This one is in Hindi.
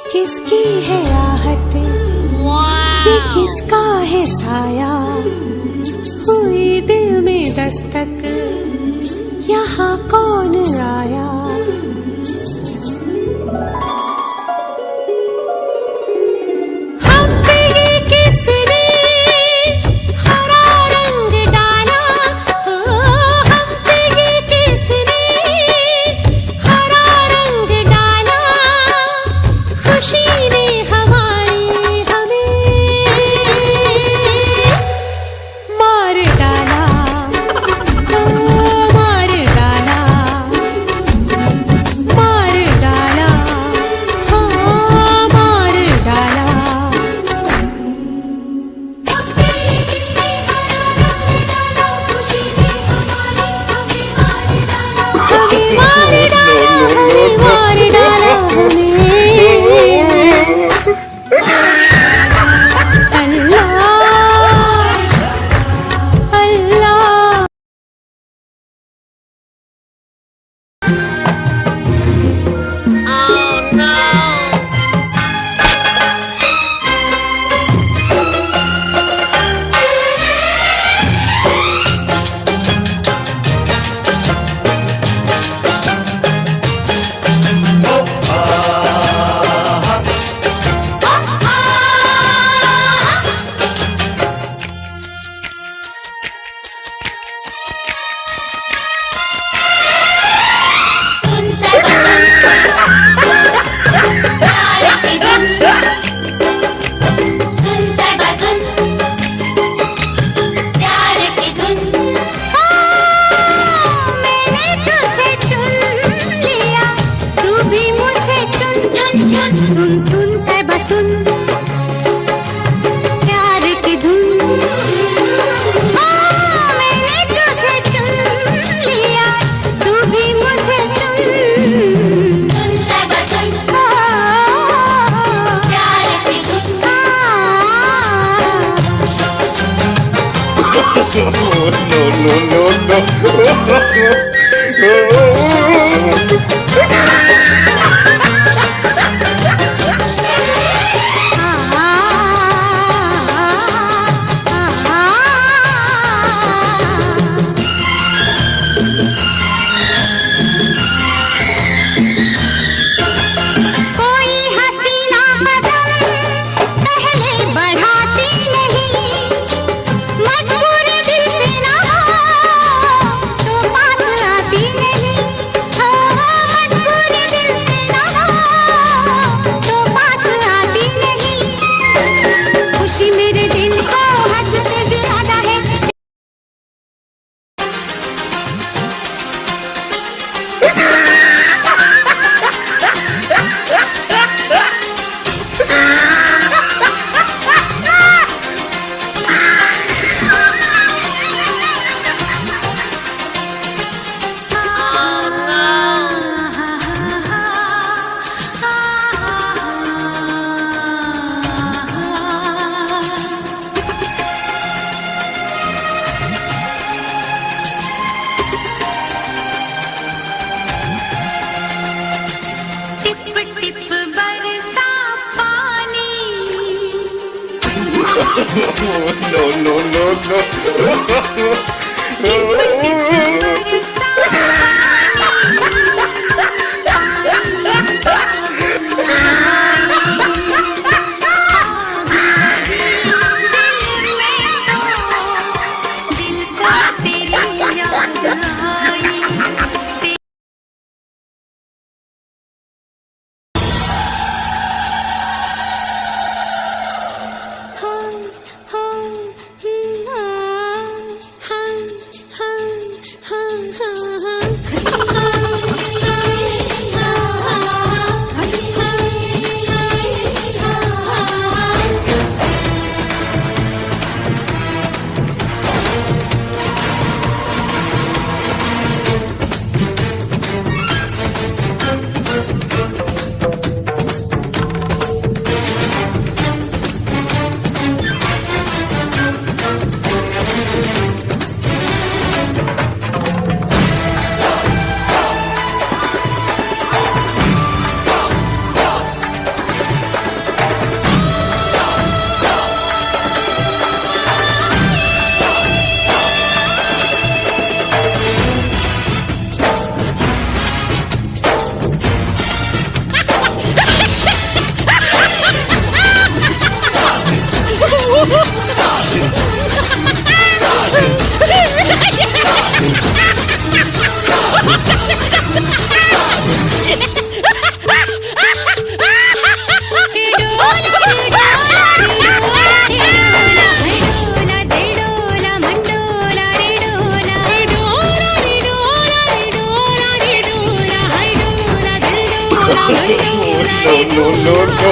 किसकी है आहट, ये किसका है साया, हुई दिल में दस्तक, यहाँ कौन आया। हम पे ये किसने हरा रंग डाला, हम पे ये किसने हरा रंग डाला, खुशी ने हमारी हमें मार डाला, मार डाला, मार डाला, हाँ मार डाला। हमें मार डाला, हमें मार डाला, हमें अल्लाह अल्लाह। सुन सुन साहिबा सुन, प्यार की धुन, मैंने तुझे चुन लिया, तू भी मुझे चुन। सुन साहिबा सुन, प्यार की धुन। कोई हसीना कदम पहले बढ़ाती नहीं, मजबूर दिल से ना हो तो पास आती नहीं, मजबूर दिल से ना हो तो पास आती नहीं। खुशी मेरे दिल को हद से ज्यादा है। टिप टिप बरसा पानी, No, no, no, no. बरसा दिल को तेरी याद आई। हम no, no, no.